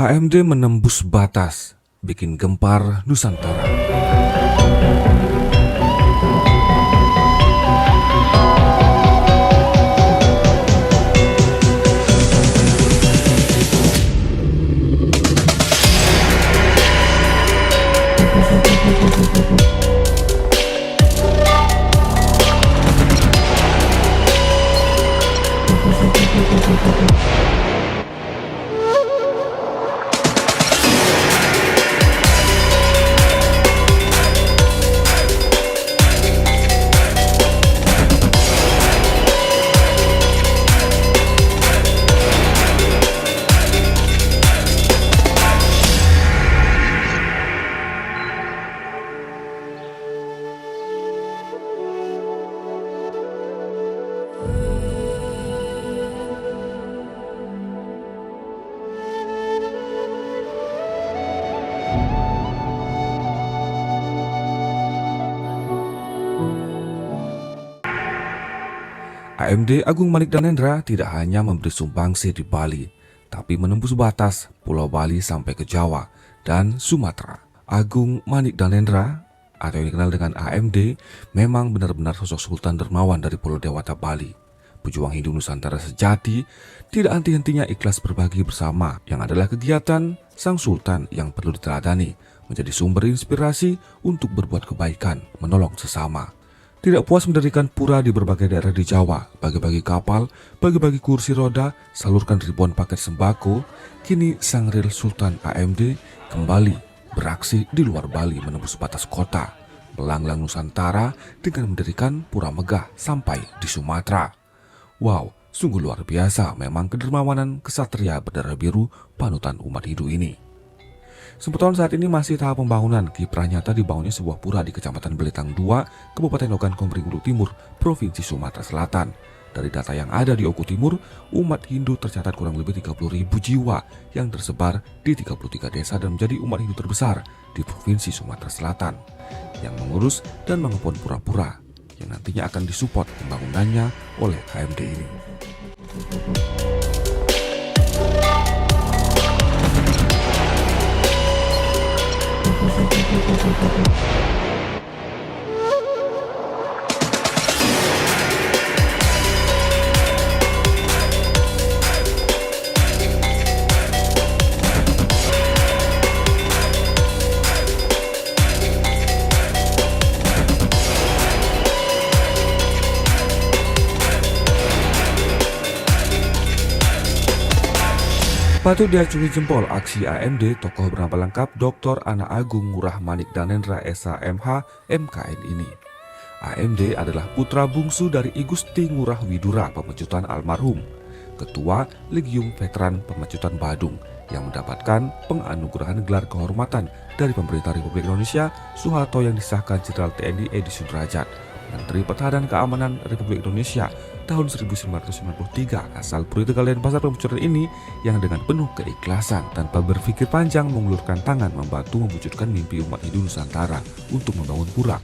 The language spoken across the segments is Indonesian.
AMD menembus batas, bikin gempar Nusantara. AMD Agung Manik Danendra tidak hanya memberi sumbangsi di Bali, tapi menembus batas Pulau Bali sampai ke Jawa dan Sumatera. Agung Manik Danendra atau yang dikenal dengan AMD memang benar-benar sosok Sultan dermawan dari Pulau Dewata Bali. Pejuang Hindu Nusantara sejati, tidak henti-hentinya ikhlas berbagi bersama, yang adalah kegiatan Sang Sultan yang perlu diteladani, menjadi sumber inspirasi untuk berbuat kebaikan, menolong sesama. Tidak puas mendirikan pura di berbagai daerah di Jawa, bagi-bagi kapal, bagi-bagi kursi roda, salurkan ribuan paket sembako, kini Sang Real Sultan AMD kembali beraksi di luar Bali menembus batas kota, melanglang Nusantara dengan mendirikan pura megah sampai di Sumatera. Wow, sungguh luar biasa memang kedermawanan kesatria berdarah biru panutan umat Hindu ini. Sebetulnya saat ini masih tahap pembangunan, kiprah nyata dibangunnya sebuah pura di Kecamatan Beletang 2, Kabupaten Logan Komering Ulu Timur, Provinsi Sumatera Selatan. Dari data yang ada di Oku Timur, umat Hindu tercatat kurang lebih 30.000 jiwa yang tersebar di 33 desa dan menjadi umat Hindu terbesar di Provinsi Sumatera Selatan, yang mengurus dan mengepon pura-pura yang nantinya akan disupport pembangunannya oleh AMD ini. Patut diacungi jempol aksi AMD tokoh bernama lengkap Dr. Ana Agung Ngurah Manik Danendra SH.MH MKN ini. AMD adalah putra bungsu dari I Gusti Ngurah Widura Pemecutan almarhum, Ketua Legium Veteran Pemecutan Badung, yang mendapatkan penganugerahan gelar kehormatan dari pemerintah Republik Indonesia Soeharto yang disahkan Jenderal TNI Edi Sudrajat, Menteri Pertahanan Keamanan Republik Indonesia tahun 1993. Asal Puri Tegal dan Pasar Pemecutan ini yang dengan penuh keikhlasan tanpa berpikir panjang mengulurkan tangan membantu mewujudkan mimpi umat Hindu Nusantara untuk membangun pura.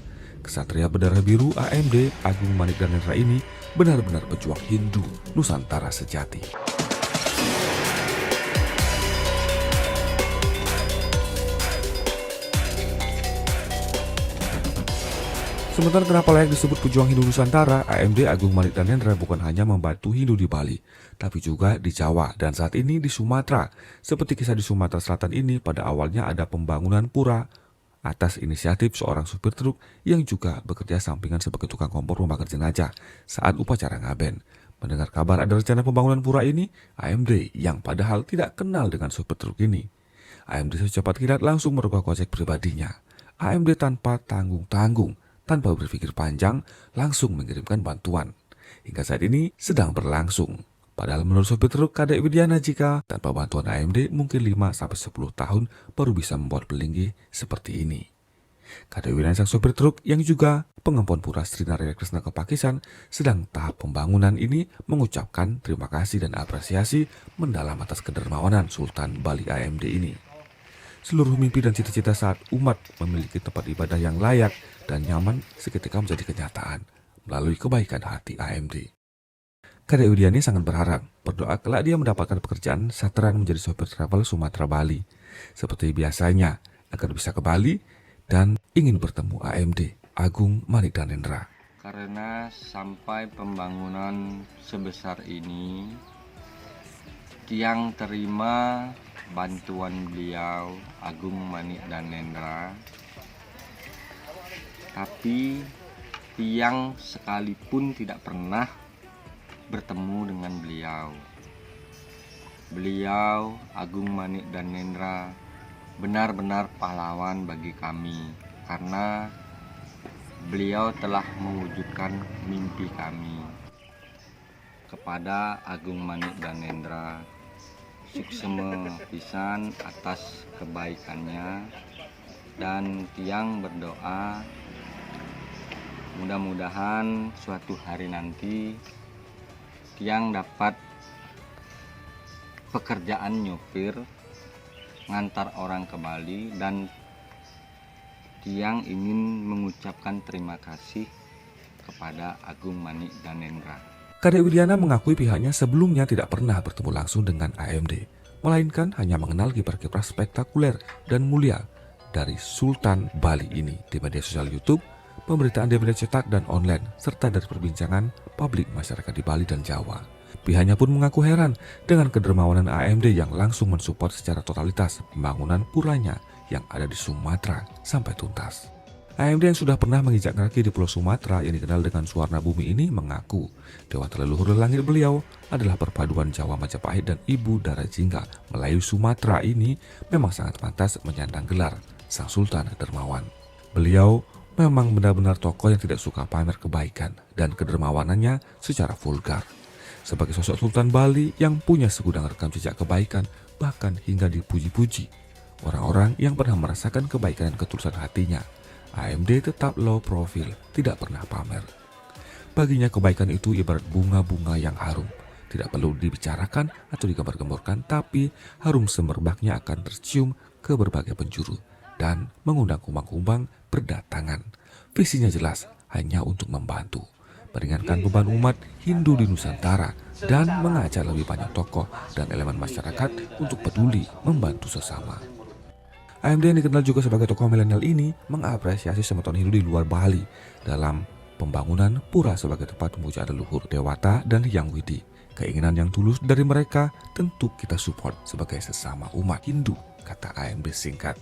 Kesatria berdarah biru AMD Agung Manik Danendra ini benar-benar pejuang Hindu Nusantara sejati. Sementara kenapa layak disebut pejuang Hindu Nusantara, AMD Agung Manik Danendra bukan hanya membantu Hindu di Bali, tapi juga di Jawa dan saat ini di Sumatera. Seperti kisah di Sumatera Selatan ini, pada awalnya ada pembangunan pura atas inisiatif seorang supir truk yang juga bekerja sampingan sebagai tukang kompor membakar jenazah saat upacara ngaben. Mendengar kabar ada rencana pembangunan pura ini, AMD yang padahal tidak kenal dengan supir truk ini, AMD secepat kilat langsung merogoh kocek pribadinya. AMD tanpa tanggung-tanggung, tanpa berpikir panjang, langsung mengirimkan bantuan. Hingga saat ini sedang berlangsung. Padahal menurut sopir truk Kadek Widiana, jika tanpa bantuan AMD mungkin 5-10 tahun baru bisa membuat pelinggi seperti ini. Kadek Widiana sang sopir truk yang juga pengempon pura Sri Narayana Krishna Kepakisan sedang tahap pembangunan ini mengucapkan terima kasih dan apresiasi mendalam atas kedermawanan Sultan Bali AMD ini. Seluruh mimpi dan cita-cita saat umat memiliki tempat ibadah yang layak dan nyaman seketika menjadi kenyataan melalui kebaikan hati AMD. Kadek Widiani sangat berharap berdoa kelak dia mendapatkan pekerjaan saturan menjadi sopir travel Sumatera Bali seperti biasanya agar bisa ke Bali dan ingin bertemu AMD Agung Manik Danendra. Karena sampai pembangunan sebesar ini, Tiang terima bantuan beliau Agung Manik Danendra, tapi Tiang sekalipun tidak pernah bertemu dengan beliau. Beliau Agung Manik Danendra benar-benar pahlawan bagi kami karena beliau telah mewujudkan mimpi kami. Kepada Agung Manik Danendra, suksema pisan atas kebaikannya, dan Tiang berdoa mudah-mudahan suatu hari nanti Tiang dapat pekerjaan nyopir ngantar orang ke Bali, dan Tiang ingin mengucapkan terima kasih kepada Agung Manik Danendra. Kadek Widiana mengakui pihaknya sebelumnya tidak pernah bertemu langsung dengan AMD, melainkan hanya mengenal kiprah-kiprah spektakuler dan mulia dari Sultan Bali ini di media sosial YouTube, pemberitaan di media cetak dan online, serta dari perbincangan publik masyarakat di Bali dan Jawa. Pihaknya pun mengaku heran dengan kedermawanan AMD yang langsung mensupport secara totalitas pembangunan puranya yang ada di Sumatera sampai tuntas. AMD yang sudah pernah menginjak kaki di Pulau Sumatera yang dikenal dengan Suwarna Bumi ini mengaku dewata leluhur langit beliau adalah perpaduan Jawa Majapahit dan Ibu Dara Jingga Melayu Sumatera ini memang sangat pantas menyandang gelar Sang Sultan Dermawan. Beliau memang benar-benar tokoh yang tidak suka pamer kebaikan dan kedermawanannya secara vulgar. Sebagai sosok Sultan Bali yang punya segudang rekam jejak kebaikan, bahkan hingga dipuji-puji orang-orang yang pernah merasakan kebaikan dan ketulusan hatinya, AMD tetap low profile, tidak pernah pamer. Baginya kebaikan itu ibarat bunga-bunga yang harum, tidak perlu dibicarakan atau digambar-gemborkan, tapi harum semerbaknya akan tercium ke berbagai penjuru dan mengundang kumbang-kumbang berdatangan. Visinya jelas, hanya untuk membantu, meringankan beban umat Hindu di Nusantara, dan mengajak lebih banyak tokoh dan elemen masyarakat untuk peduli membantu sesama. AMD yang dikenal juga sebagai tokoh milenial ini mengapresiasi semeton Hindu di luar Bali dalam pembangunan pura sebagai tempat pemujaan leluhur Dewata dan Hyang Widi. Keinginan yang tulus dari mereka tentu kita support sebagai sesama umat Hindu, kata AMD singkat.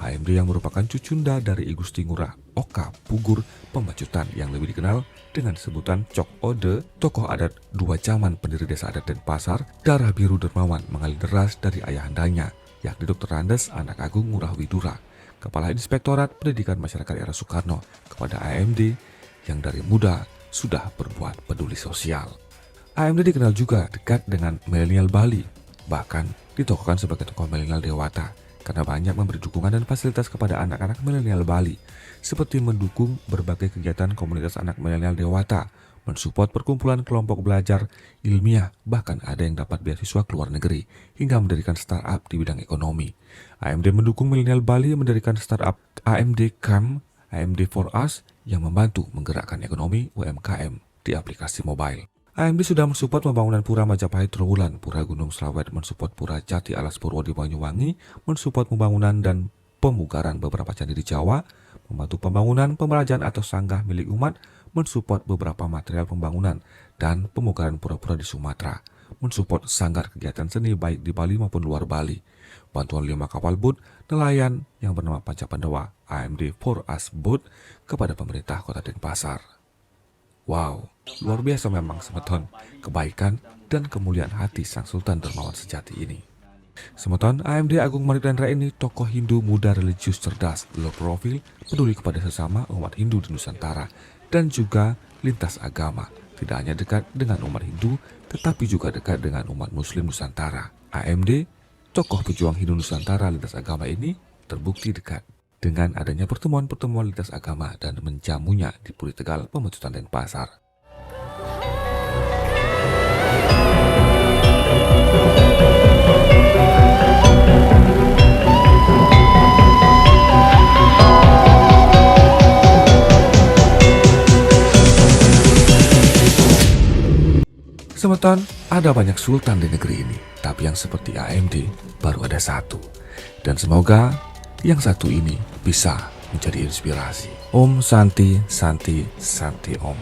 AMD yang merupakan cucunda dari I Gusti Ngurah Oka Pugur Pembacutan yang lebih dikenal dengan sebutan Cok Ode, tokoh adat dua zaman pendiri desa adat Denpasar, darah biru dermawan mengalir deras dari ayahandanya, yakni Dr. Randes Anak Agung Ngurah Widura, Kepala Inspektorat Pendidikan Masyarakat era Soekarno, kepada AMD yang dari muda sudah berbuat peduli sosial. AMD dikenal juga dekat dengan milenial Bali, bahkan ditokohkan sebagai tokoh milenial Dewata, karena banyak memberi dukungan dan fasilitas kepada anak-anak milenial Bali, seperti mendukung berbagai kegiatan komunitas anak milenial Dewata, mensupport perkumpulan kelompok belajar ilmiah, bahkan ada yang dapat beasiswa ke luar negeri, hingga mendirikan startup di bidang ekonomi. AMD mendukung milenial Bali mendirikan startup AMD Camp, AMD For Us, yang membantu menggerakkan ekonomi UMKM di aplikasi mobile. AMD sudah mensupport pembangunan Pura Majapahit Trowulan, Pura Gunung Slawet, mensupport Pura Jati Alas Purwo di Banyuwangi, mensupport pembangunan dan pemugaran beberapa candi di Jawa, membantu pembangunan pemerajaan atau sanggah milik umat, mensupport beberapa material pembangunan dan pemugaran pura-pura di Sumatera, mensupport sanggar kegiatan seni baik di Bali maupun luar Bali, bantuan 5 kapal boat nelayan yang bernama Panca Pandawa AMD For Us Boat kepada pemerintah Kota Denpasar. Wow, luar biasa memang semeton kebaikan dan kemuliaan hati Sang Sultan Dermawan sejati ini. Semeton AMD Agung Manik Danendra ini tokoh Hindu muda religius cerdas, low profile, peduli kepada sesama umat Hindu di Nusantara, dan juga lintas agama. Tidak hanya dekat dengan umat Hindu, tetapi juga dekat dengan umat Muslim Nusantara. AMD, tokoh pejuang Hindu Nusantara lintas agama ini terbukti dekat dengan adanya pertemuan-pertemuan lintas agama dan menjamunya di Puri Tegal, Pembacutan Denpasar. Penonton, ada banyak sultan di negeri ini, tapi yang seperti AMD baru ada satu. Dan semoga yang satu ini bisa menjadi inspirasi. Om Santi, Santi, Santi Om.